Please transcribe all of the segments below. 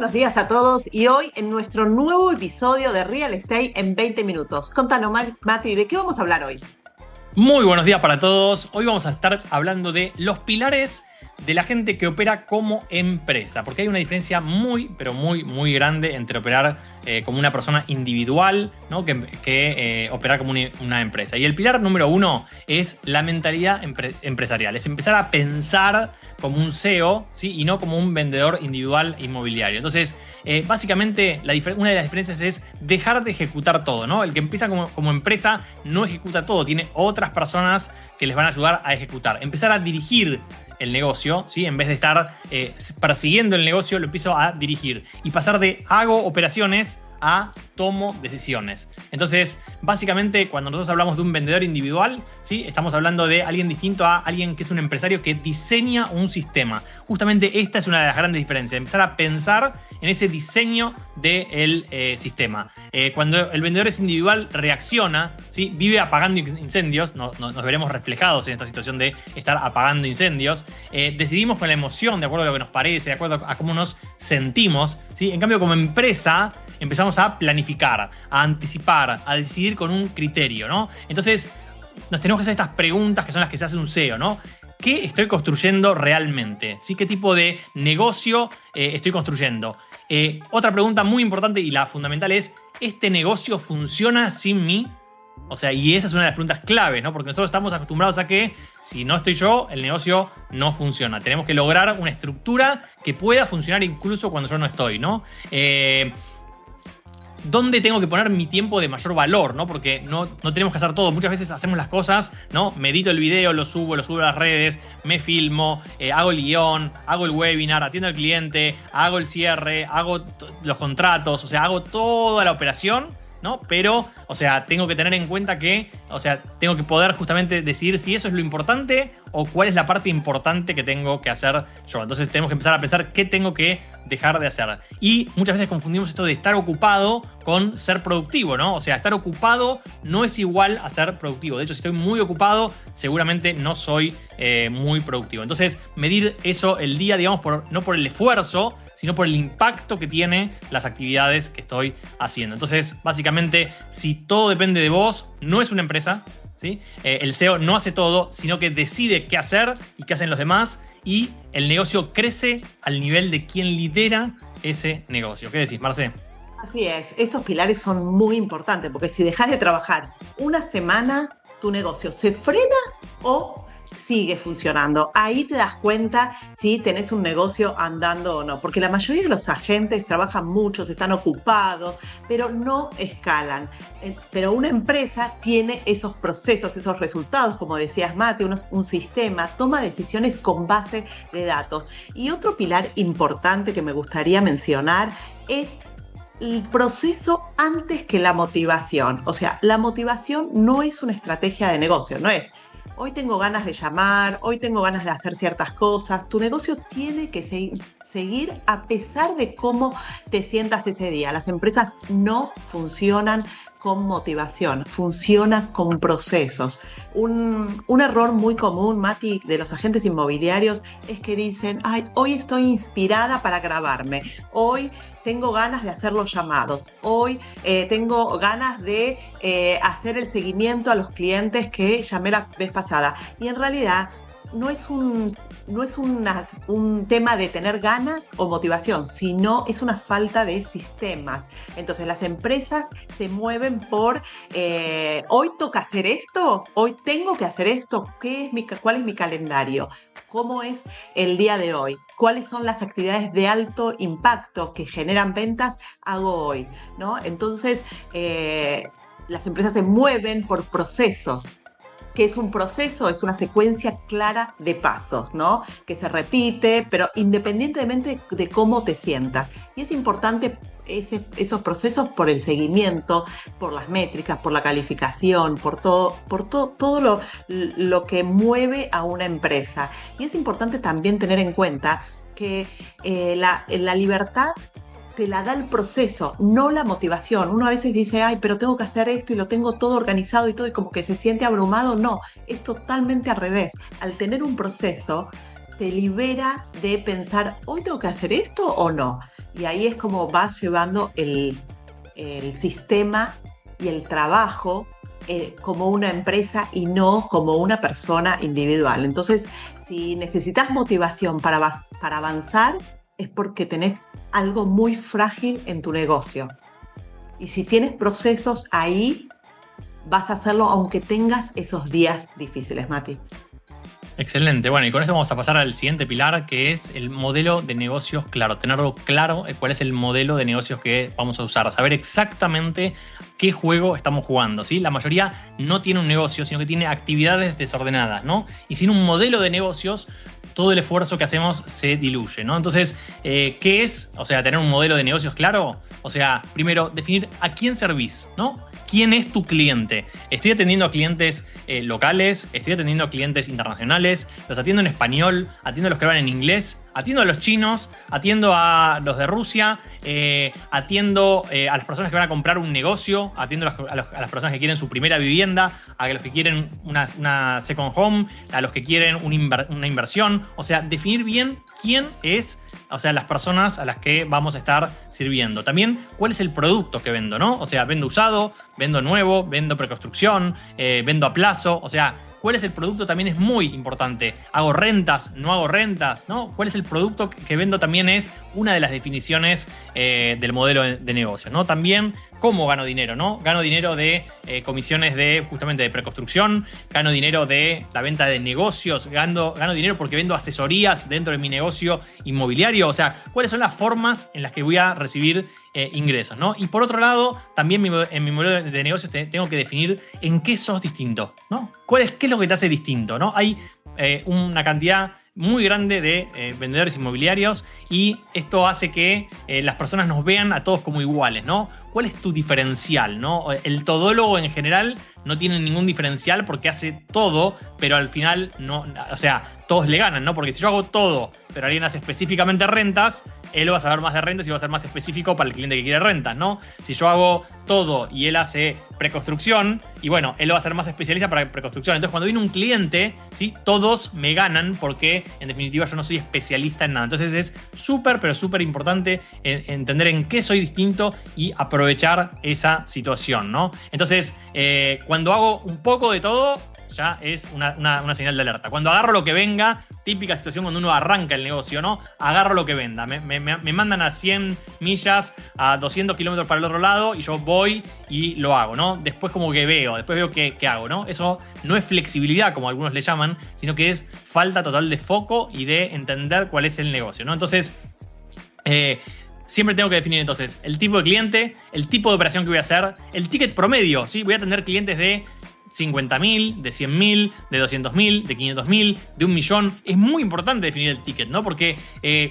buenos días a todos y hoy en nuestro nuevo episodio de Real Estate en 20 minutos. Contanos, Mati, ¿de qué vamos a hablar hoy? Muy buenos días para todos. Hoy vamos a estar hablando de los pilares de la gente que opera como empresa, porque hay una diferencia muy, pero muy grande entre operar como una persona individual, ¿no? que operar como una empresa. Y el pilar número uno es la mentalidad empresarial, es empezar a pensar como un CEO, ¿sí? Y no como un vendedor individual inmobiliario. Entonces, básicamente, una de las diferencias es dejar de ejecutar todo, ¿no? El que empieza como empresa no ejecuta todo, tiene otras personas que les van a ayudar a ejecutar. Empezar a dirigir el negocio, ¿sí? En vez de estar persiguiendo el negocio, lo empiezo a dirigir. Y pasar de hago operaciones a tomo decisiones. Entonces, básicamente, cuando nosotros hablamos de un vendedor individual, ¿sí? Estamos hablando de alguien distinto a alguien que es un empresario que diseña un sistema. Justamente esta es una de las grandes diferencias, empezar a pensar en ese diseño del sistema. Cuando el vendedor es individual, reacciona, ¿sí? Vive apagando incendios, nos veremos reflejados en esta situación de estar apagando incendios. Decidimos con la emoción, de acuerdo a lo que nos parece, de acuerdo a cómo nos sentimos, ¿sí? En cambio, como empresa, empezamos a planificar, a anticipar, a decidir con un criterio, ¿no? Entonces, nos tenemos que hacer estas preguntas que son las que se hace un CEO, ¿no? ¿Qué estoy construyendo realmente? ¿Sí? ¿Qué tipo de negocio estoy construyendo? Otra pregunta muy importante y la fundamental es, ¿este negocio funciona sin mí? O sea, y esa es una de las preguntas claves, ¿no? Porque nosotros estamos acostumbrados a que si no estoy yo, el negocio no funciona. Tenemos que lograr una estructura que pueda funcionar incluso cuando yo no estoy, ¿no? ¿Dónde tengo que poner mi tiempo de mayor valor? ¿No? Porque no tenemos que hacer todo. Muchas veces hacemos las cosas, ¿no? Medito el video, lo subo a las redes, me filmo, hago el guión, hago el webinar, atiendo al cliente, hago el cierre, hago los contratos, o sea, hago toda la operación, ¿no? Pero, o sea, tengo que tener en cuenta que, o sea, tengo que poder justamente decidir si eso es lo importante o cuál es la parte importante que tengo que hacer yo. Entonces tenemos que empezar a pensar qué tengo que dejar de hacer. Y muchas veces confundimos esto de estar ocupado con ser productivo, ¿no? O sea, estar ocupado no es igual a ser productivo. De hecho, si estoy muy ocupado, seguramente no soy muy productivo. Entonces, medir eso el día, digamos, no por el esfuerzo, sino por el impacto que tiene las actividades que estoy haciendo. Entonces, básicamente, si todo depende de vos, no es una empresa, ¿sí? El CEO no hace todo, sino que decide qué hacer y qué hacen los demás, y el negocio crece al nivel de quien lidera ese negocio. ¿Qué decís, Marce? Así es, estos pilares son muy importantes porque si dejas de trabajar una semana, tu negocio se frena o sigue funcionando. Ahí te das cuenta si tenés un negocio andando o no, porque la mayoría de los agentes trabajan mucho, están ocupados, pero no escalan. Pero una empresa tiene esos procesos, esos resultados, como decías, Mate, un sistema, toma decisiones con base de datos. Y otro pilar importante que me gustaría mencionar es el proceso antes que la motivación. O sea, la motivación no es una estrategia de negocio, no es hoy tengo ganas de llamar, hoy tengo ganas de hacer ciertas cosas. Tu negocio tiene que seguir a pesar de cómo te sientas ese día. Las empresas no funcionan con motivación, funcionan con procesos. Un error muy común, Mati, de los agentes inmobiliarios es que dicen, ay, hoy estoy inspirada para grabarme, hoy tengo ganas de hacer los llamados, hoy tengo ganas de hacer el seguimiento a los clientes que llamé la vez pasada. Y en realidad no es un tema de tener ganas o motivación, sino es una falta de sistemas. Entonces las empresas se mueven por hoy toca hacer esto, hoy tengo que hacer esto, ¿cuál es mi calendario? ¿Cómo es el día de hoy? ¿Cuáles son las actividades de alto impacto que generan ventas? Hago hoy, ¿no? Entonces las empresas se mueven por procesos. Que es un proceso, es una secuencia clara de pasos, ¿no? Que se repite, pero independientemente de cómo te sientas. Y es importante esos procesos por el seguimiento, por las métricas, por la calificación, por todo lo que mueve a una empresa. Y es importante también tener en cuenta que la libertad te la da el proceso, no la motivación. Uno a veces dice, ay, pero tengo que hacer esto y lo tengo todo organizado y todo, y como que se siente abrumado. No, es totalmente al revés. Al tener un proceso, te libera de pensar, ¿hoy tengo que hacer esto o no? Y ahí es como vas llevando el sistema y el trabajo como una empresa y no como una persona individual. Entonces, si necesitas motivación para avanzar, es porque tenés algo muy frágil en tu negocio. Y si tienes procesos ahí, vas a hacerlo aunque tengas esos días difíciles, Mati. Excelente. Bueno, y con esto vamos a pasar al siguiente pilar, que es el modelo de negocios claro. Tenerlo claro cuál es el modelo de negocios que vamos a usar. Saber exactamente qué juego estamos jugando, ¿sí? La mayoría no tiene un negocio, sino que tiene actividades desordenadas, ¿no? Y sin un modelo de negocios, todo el esfuerzo que hacemos se diluye, ¿no? Entonces, ¿qué es? O sea, tener un modelo de negocios claro. O sea, primero, definir a quién servís, ¿no? ¿Quién es tu cliente? ¿Estoy atendiendo a clientes locales? ¿Estoy atendiendo a clientes internacionales? ¿Los atiendo en español? ¿Atiendo a los que hablan en inglés? ¿Atiendo a los chinos? ¿Atiendo a los de Rusia? ¿Atiendo a las personas que van a comprar un negocio? ¿Atiendo a las personas que quieren su primera vivienda? ¿A los que quieren una second home? ¿A los que quieren una inversión? O sea, definir bien quién es, o sea, las personas a las que vamos a estar sirviendo. También, ¿cuál es el producto que vendo, no? O sea, ¿vendo usado? ¿Vendo nuevo? ¿Vendo preconstrucción? ¿Vendo a plazo? O sea, ¿cuál es el producto? También es muy importante. ¿Hago rentas? ¿No hago rentas? ¿No? ¿Cuál es el producto que vendo? También es una de las definiciones del modelo de negocio, ¿no? También, ¿cómo gano dinero, no? Gano dinero de comisiones justamente de preconstrucción, gano dinero de la venta de negocios, gano dinero porque vendo asesorías dentro de mi negocio inmobiliario. O sea, ¿cuáles son las formas en las que voy a recibir ingresos, ¿no? Y por otro lado, también en mi modelo de negocios tengo que definir en qué sos distinto, ¿no? ¿Qué es lo que te hace distinto, ¿no? Hay una cantidad muy grande de vendedores inmobiliarios y esto hace que las personas nos vean a todos como iguales, ¿no? ¿Cuál es tu diferencial, no? El todólogo en general no tiene ningún diferencial porque hace todo, pero al final no, o sea, todos le ganan, ¿no? Porque si yo hago todo, pero alguien hace específicamente rentas, él va a saber más de rentas y va a ser más específico para el cliente que quiere rentas, ¿no? Si yo hago todo y él hace preconstrucción, y bueno, él va a ser más especialista para preconstrucción. Entonces, cuando viene un cliente, ¿sí? Todos me ganan porque, en definitiva, yo no soy especialista en nada. Entonces, es súper, pero súper importante entender en qué soy distinto y aprovechar esa situación, ¿no? Entonces, cuando hago un poco de todo, ya es una señal de alerta. Cuando agarro lo que venga, típica situación cuando uno arranca el negocio, ¿no? Agarro lo que venda. Me mandan a 100 millas, a 200 kilómetros para el otro lado y yo voy y lo hago, ¿no? Después como que veo qué hago, ¿no? Eso no es flexibilidad, como algunos le llaman, sino que es falta total de foco y de entender cuál es el negocio, ¿no? Entonces, siempre tengo que definir entonces el tipo de cliente, el tipo de operación que voy a hacer, el ticket promedio, ¿sí? Voy a tener clientes de 50.000, de 100.000, de 200.000, de 500.000, de 1.000.000. Es muy importante definir el ticket, ¿no? Porque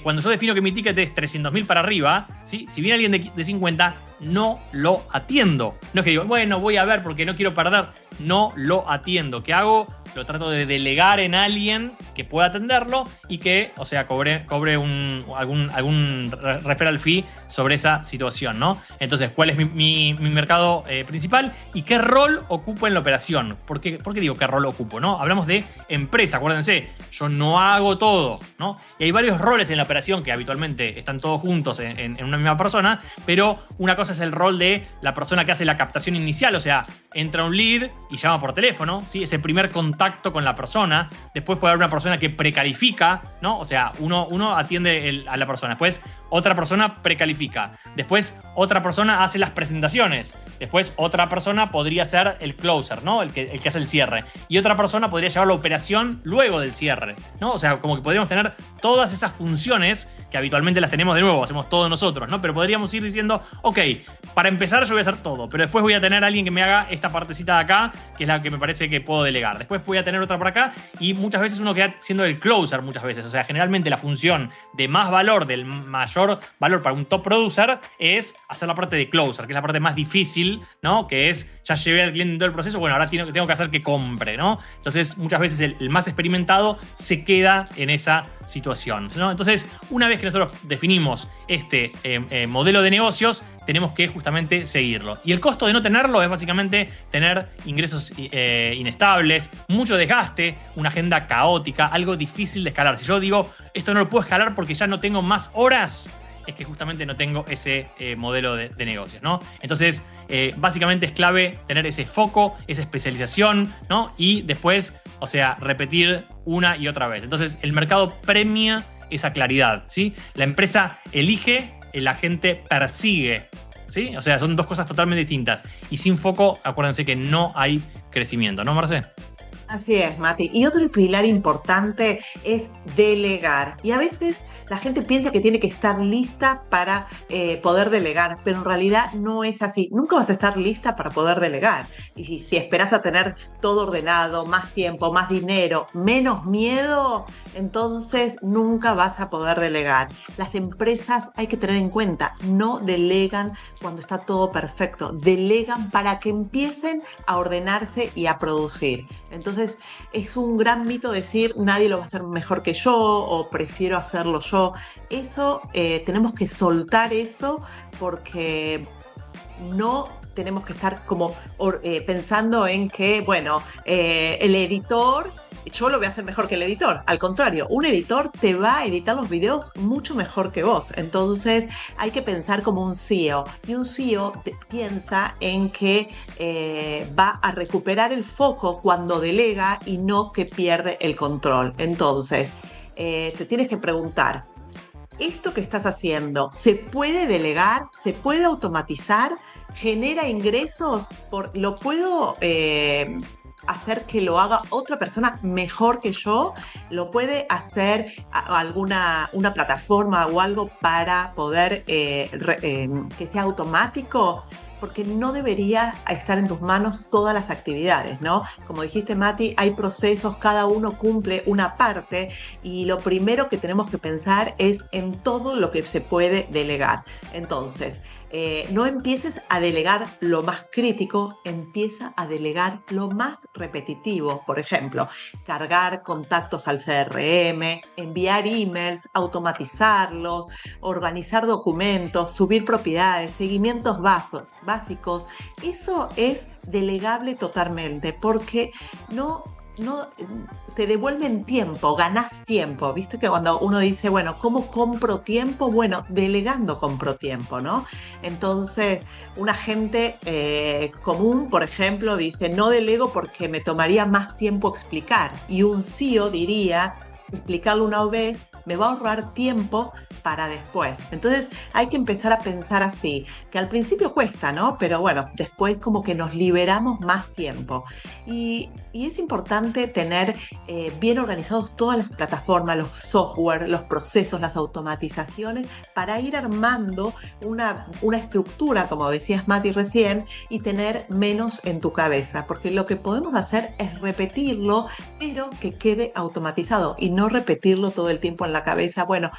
cuando yo defino que mi ticket es 300.000 para arriba, ¿sí? Si viene alguien de 50, no lo atiendo. No es que digo, bueno, voy a ver porque no quiero perder. No lo atiendo. ¿Qué hago? Lo trato de delegar en alguien que pueda atenderlo y que, o sea, cobre algún referral fee sobre esa situación, ¿no? Entonces, ¿cuál es mi mercado principal y qué rol ocupo en la operación? ¿Por qué digo qué rol ocupo, no? Hablamos de empresa, acuérdense, yo no hago todo, ¿no? Y hay varios roles en la operación que habitualmente están todos juntos en una misma persona, pero una cosa es el rol de la persona que hace la captación inicial, o sea, entra un lead y llama por teléfono, ¿sí? Ese primer contacto con la persona. Después puede haber una persona que precalifica, ¿no? O sea, uno atiende a la persona. Después otra persona precalifica. Después otra persona hace las presentaciones. Después otra persona podría ser el closer, ¿no? El que hace el cierre. Y otra persona podría llevar la operación luego del cierre, ¿no? O sea, como que podríamos tener todas esas funciones que habitualmente las tenemos de nuevo, hacemos todo nosotros, ¿no? Pero podríamos ir diciendo, ok, para empezar yo voy a hacer todo, pero después voy a tener a alguien que me haga esta partecita de acá, que es la que me parece que puedo delegar. Después voy a tener otra por acá y muchas veces uno queda siendo el closer muchas veces. O sea, generalmente la función de más valor, del mayor valor para un top producer es hacer la parte de closer, que es la parte más difícil, ¿no? Que es, ya llevé al cliente en todo el proceso, bueno, ahora tengo que hacer que compre, ¿no? Entonces, muchas veces el más experimentado se queda en esa situación, ¿no? Entonces, una vez que nosotros definimos este modelo de negocios, tenemos que justamente seguirlo. Y el costo de no tenerlo es básicamente tener ingresos inestables, mucho desgaste, una agenda caótica, algo difícil de escalar. Si yo digo, esto no lo puedo escalar porque ya no tengo más horas, es que justamente no tengo ese modelo de negocios, ¿no? Entonces, básicamente es clave tener ese foco, esa especialización, ¿no? Y después, o sea, repetir una y otra vez. Entonces, el mercado premia esa claridad, ¿sí? La empresa elige, la gente persigue, ¿sí? O sea, son dos cosas totalmente distintas. Y sin foco, acuérdense que no hay crecimiento, ¿no, Marce? Así es, Mati. Y otro pilar importante es delegar. Y a veces la gente piensa que tiene que estar lista para poder delegar, pero en realidad no es así. Nunca vas a estar lista para poder delegar. Y si esperas a tener todo ordenado, más tiempo, más dinero, menos miedo, entonces nunca vas a poder delegar. Las empresas, hay que tener en cuenta, no delegan cuando está todo perfecto. Delegan para que empiecen a ordenarse y a producir. Entonces, es un gran mito decir nadie lo va a hacer mejor que yo o prefiero hacerlo yo. Eso, tenemos que soltar eso porque no tenemos que estar como pensando en que, bueno, el editor, yo lo voy a hacer mejor que el editor. Al contrario, un editor te va a editar los videos mucho mejor que vos. Entonces hay que pensar como un CEO. Y un CEO piensa en que va a recuperar el foco cuando delega y no que pierde el control. Entonces, te tienes que preguntar, ¿esto que estás haciendo se puede delegar? ¿Se puede automatizar? ¿Genera ingresos? ¿Lo puedo hacer que lo haga otra persona mejor que yo? ¿Lo puede hacer una plataforma o algo para poder que sea automático? Porque no debería estar en tus manos todas las actividades, ¿no? Como dijiste, Mati, hay procesos, cada uno cumple una parte y lo primero que tenemos que pensar es en todo lo que se puede delegar. Entonces, no empieces a delegar lo más crítico, empieza a delegar lo más repetitivo. Por ejemplo, cargar contactos al CRM, enviar emails, automatizarlos, organizar documentos, subir propiedades, seguimientos básicos. Eso es delegable totalmente porque no te devuelven tiempo, ganás tiempo. Viste que cuando uno dice, bueno, ¿cómo compro tiempo? Bueno, delegando compro tiempo, ¿no? Entonces, un agente común, por ejemplo, dice, no delego porque me tomaría más tiempo explicar. Y un CEO diría, explicarlo una vez me va a ahorrar tiempo para después. Entonces hay que empezar a pensar así, que al principio cuesta, ¿no? Pero bueno, después como que nos liberamos más tiempo. Y es importante tener bien organizados todas las plataformas, los software, los procesos, las automatizaciones, para ir armando una estructura, como decías Mati recién, y tener menos en tu cabeza, porque lo que podemos hacer es repetirlo, pero que quede automatizado y no repetirlo todo el tiempo en la cabeza. Bueno,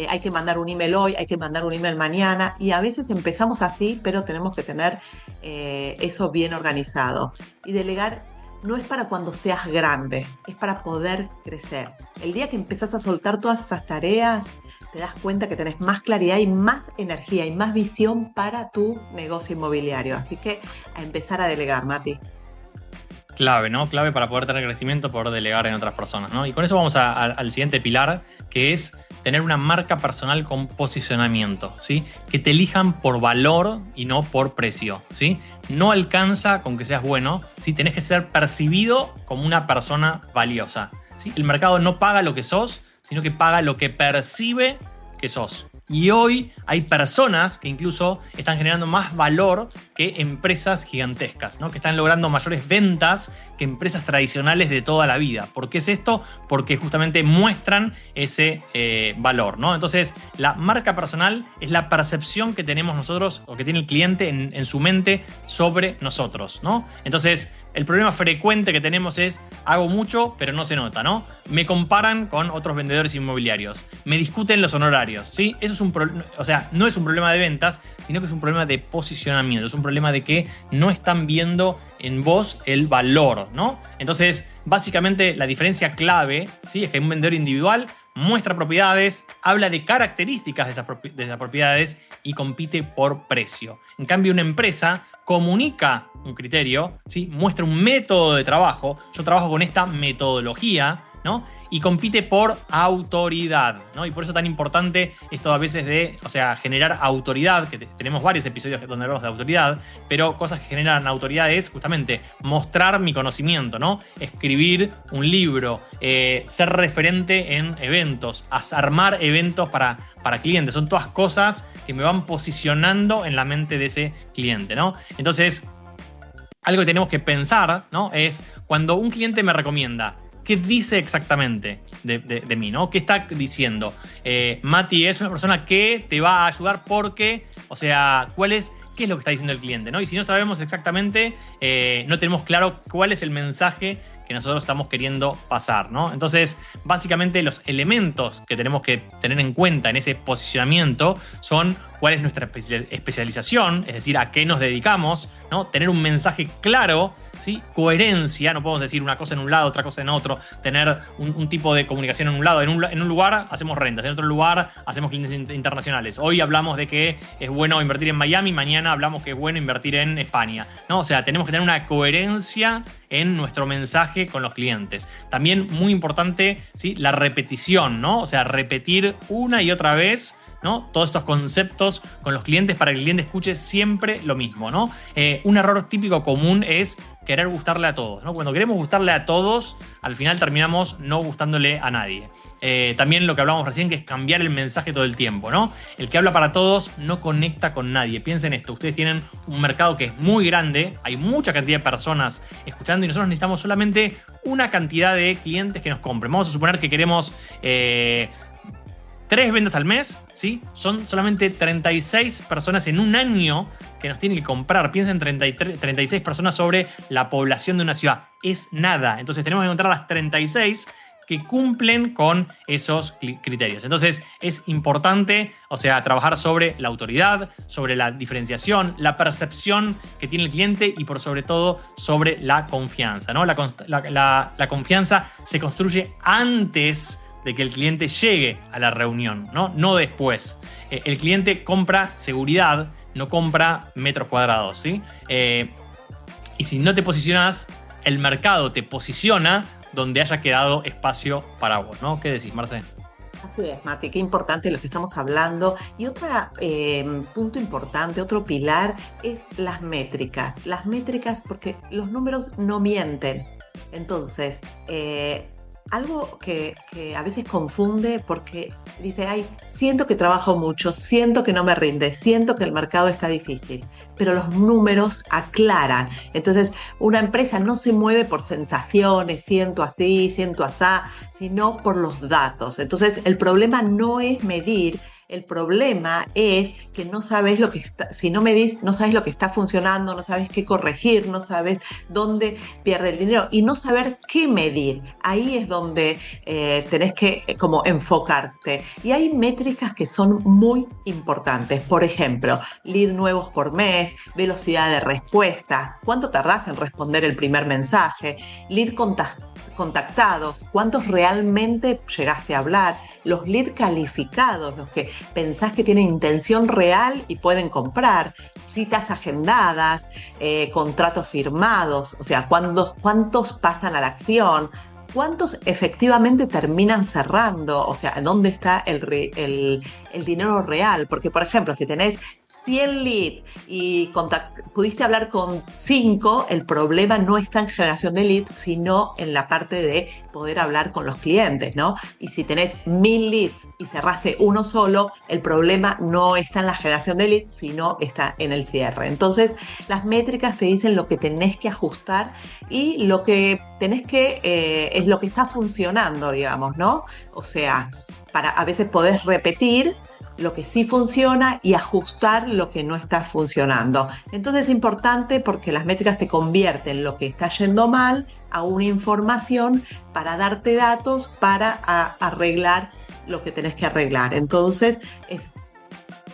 hay que mandar un email hoy, hay que mandar un email mañana, y a veces empezamos así, pero tenemos que tener eso bien organizado. Y delegar no es para cuando seas grande, es para poder crecer. El día que empezás a soltar todas esas tareas, te das cuenta que tenés más claridad y más energía y más visión para tu negocio inmobiliario. Así que a empezar a delegar, Mati. Clave, ¿no? Clave para poder tener crecimiento, poder delegar en otras personas, ¿no? Y con eso vamos al siguiente pilar, que es tener una marca personal con posicionamiento, ¿sí? Que te elijan por valor y no por precio, ¿sí? No alcanza con que seas bueno, ¿sí? Tenés que ser percibido como una persona valiosa, ¿sí? El mercado no paga lo que sos, sino que paga lo que percibe que sos. Y hoy hay personas que incluso están generando más valor que empresas gigantescas, ¿no? Que están logrando mayores ventas que empresas tradicionales de toda la vida. ¿Por qué es esto? Porque justamente muestran ese valor, ¿no? Entonces, la marca personal es la percepción que tenemos nosotros o que tiene el cliente en su mente sobre nosotros, ¿no? Entonces, el problema frecuente que tenemos es, hago mucho, pero no se nota, ¿no? Me comparan con otros vendedores inmobiliarios. Me discuten los honorarios, ¿sí? Eso es o sea, no es un problema de ventas, sino que es un problema de posicionamiento. Es un problema de que no están viendo en vos el valor, ¿no? Entonces, básicamente, la diferencia clave, ¿sí? Es que un vendedor individual muestra propiedades, habla de características de esas propiedades y compite por precio. En cambio, una empresa comunica un criterio, ¿sí? Muestra un método de trabajo. Yo trabajo con esta metodología, ¿no? Y compite por autoridad, ¿no? Y por eso es tan importante esto a veces de, o sea, generar autoridad, que tenemos varios episodios donde hablamos de autoridad, pero cosas que generan autoridad es justamente mostrar mi conocimiento, ¿no? Escribir un libro, ser referente en eventos, armar eventos para clientes. Son todas cosas que me van posicionando en la mente de ese cliente, ¿no? Entonces, algo que tenemos que pensar, ¿no? Es cuando un cliente me recomienda, ¿qué dice exactamente de mí, ¿no? ¿Qué está diciendo? Mati es una persona que te va a ayudar porque, o sea, ¿qué es lo que está diciendo el cliente, ¿no? Y si no sabemos exactamente, no tenemos claro cuál es el mensaje que nosotros estamos queriendo pasar, ¿no? Entonces, básicamente los elementos que tenemos que tener en cuenta en ese posicionamiento son cuál es nuestra especialización, es decir, a qué nos dedicamos, ¿no? Tener un mensaje claro, ¿sí? Coherencia, no podemos decir una cosa en un lado, otra cosa en otro, tener un tipo de comunicación en un lado. En un lugar hacemos rentas, en otro lugar hacemos clientes internacionales. Hoy hablamos de que es bueno invertir en Miami, mañana hablamos que es bueno invertir en España, ¿no? O sea, tenemos que tener una coherencia en nuestro mensaje con los clientes. También muy importante, ¿sí? La repetición, ¿no? O sea, repetir una y otra vez, ¿no? Todos estos conceptos con los clientes para que el cliente escuche siempre lo mismo, ¿no? Un error típico común es querer gustarle a todos, ¿no? Cuando queremos gustarle a todos, al final terminamos no gustándole a nadie. También lo que hablábamos recién, que es cambiar el mensaje todo el tiempo, ¿no? El que habla para todos no conecta con nadie. Piensen esto, ustedes tienen un mercado que es muy grande, hay mucha cantidad de personas escuchando y nosotros necesitamos solamente una cantidad de clientes que nos compren. Vamos a suponer que queremos 3 ventas al mes, ¿sí? Son solamente 36 personas en un año que nos tienen que comprar. Piensen 36 personas sobre la población de una ciudad. Es nada. Entonces tenemos que encontrar las 36 que cumplen con esos criterios. Entonces es importante, o sea, trabajar sobre la autoridad, sobre la diferenciación, la percepción que tiene el cliente y por sobre todo sobre la confianza, ¿no? La confianza se construye antes de que el cliente llegue a la reunión, no después. El cliente compra seguridad, no compra metros cuadrados, ¿sí? Y si no te posicionas, el mercado te posiciona donde haya quedado espacio para vos, ¿no? ¿Qué decís, Marce? Así es, Mati, qué importante lo que estamos hablando. Y otro punto importante, otro pilar, es las métricas. Las métricas, porque los números no mienten. Entonces, algo que a veces confunde porque dice, ay, siento que trabajo mucho, siento que no me rinde, siento que el mercado está difícil, pero los números aclaran. Entonces, una empresa no se mueve por sensaciones, siento así, siento asá, sino por los datos. Entonces, el problema no es medir. El problema es que no sabes lo que está, si no medís, no sabes lo que está funcionando, no sabes qué corregir, no sabes dónde pierde el dinero y no saber qué medir. Ahí es donde tenés que como enfocarte. Y hay métricas que son muy importantes. Por ejemplo, lead nuevos por mes, velocidad de respuesta, cuánto tardás en responder el primer mensaje, lead contactados, cuántos realmente llegaste a hablar, los leads calificados, los que pensás que tienen intención real y pueden comprar, citas agendadas, contratos firmados, o sea, cuántos pasan a la acción, cuántos efectivamente terminan cerrando, o sea, ¿dónde está el dinero real? Porque, por ejemplo, si tenés 100 leads y pudiste hablar con 5, el problema no está en generación de leads, sino en la parte de poder hablar con los clientes, ¿no? Y si tenés 1000 leads y cerraste uno solo, el problema no está en la generación de leads, sino está en el cierre. Entonces, las métricas te dicen lo que tenés que ajustar y lo que tenés que, es lo que está funcionando, digamos, ¿no? O sea, a veces podés repetir lo que sí funciona y ajustar lo que no está funcionando. Entonces es importante porque las métricas te convierten lo que está yendo mal a una información para darte datos para arreglar lo que tenés que arreglar. Entonces es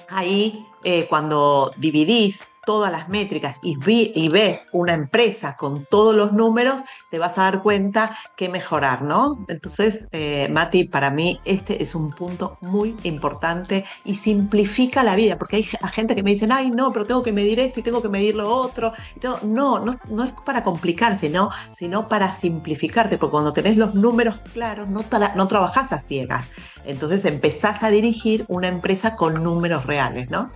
ahí cuando dividís todas las métricas y ves una empresa con todos los números, te vas a dar cuenta que mejorar, ¿no? Entonces, Mati, para mí este es un punto muy importante y simplifica la vida, porque hay gente que me dice, ay, no, pero tengo que medir esto y tengo que medir lo otro. No es para complicarse, ¿no? Sino para simplificarte, porque cuando tenés los números claros, no trabajás a ciegas. Entonces empezás a dirigir una empresa con números reales, ¿no?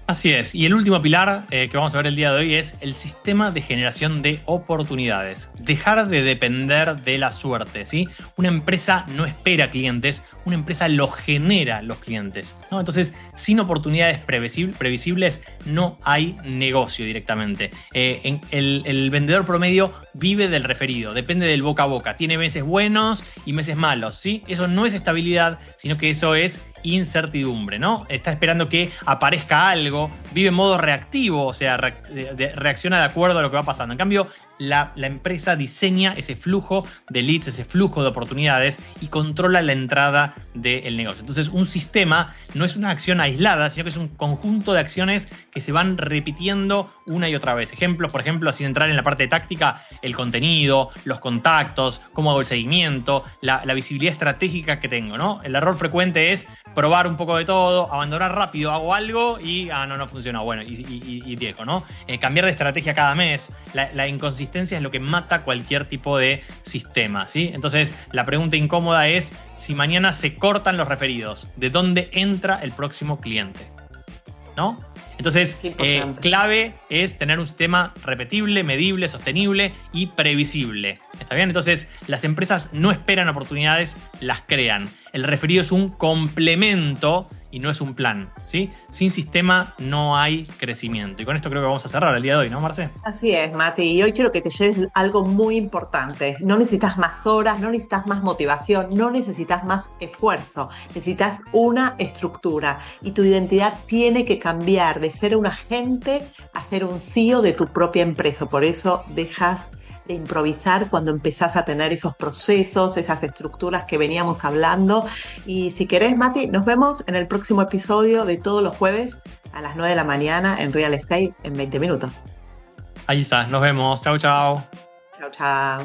Así es. Y el último pilar que vamos a ver el día de hoy es el sistema de generación de oportunidades. Dejar de depender de la suerte, ¿sí? Una empresa no espera clientes, una empresa los genera los clientes, ¿no? Entonces, sin oportunidades previsibles no hay negocio directamente. El vendedor promedio vive del referido, depende del boca a boca. Tiene meses buenos y meses malos, ¿sí? Eso no es estabilidad, sino que eso es incertidumbre, ¿no? Está esperando que aparezca algo, vive en modo reactivo, o sea, reacciona de acuerdo a lo que va pasando. En cambio, la empresa diseña ese flujo de leads, ese flujo de oportunidades y controla la entrada del negocio. Entonces, un sistema no es una acción aislada, sino que es un conjunto de acciones que se van repitiendo una y otra vez. Ejemplos, por ejemplo, sin entrar en la parte de táctica, el contenido, los contactos, cómo hago el seguimiento, la visibilidad estratégica que tengo, ¿no? El error frecuente es probar un poco de todo, abandonar rápido, hago algo y no funcionó. Bueno, y dejo, ¿no? Cambiar de estrategia cada mes, la inconsistencia es lo que mata cualquier tipo de sistema, ¿sí? Entonces, la pregunta incómoda es si mañana se cortan los referidos, ¿de dónde entra el próximo cliente? ¿No? Entonces, clave es tener un sistema repetible, medible, sostenible y previsible. ¿Está bien? Entonces, las empresas no esperan oportunidades, las crean. El referido es un complemento y no es un plan, ¿sí? Sin sistema no hay crecimiento. Y con esto creo que vamos a cerrar el día de hoy, ¿no, Marce? Así es, Mati. Y hoy quiero que te lleves algo muy importante. No necesitas más horas, no necesitas más motivación, no necesitas más esfuerzo. Necesitas una estructura. Y tu identidad tiene que cambiar de ser un agente a ser un CEO de tu propia empresa. Por eso dejas de improvisar cuando empezás a tener esos procesos, esas estructuras que veníamos hablando. Y si querés, Mati, nos vemos en el próximo episodio de todos los jueves a las 9 de la mañana en Real Estate en 20 minutos. Ahí está, nos vemos. Chau, chau. Chao, chao.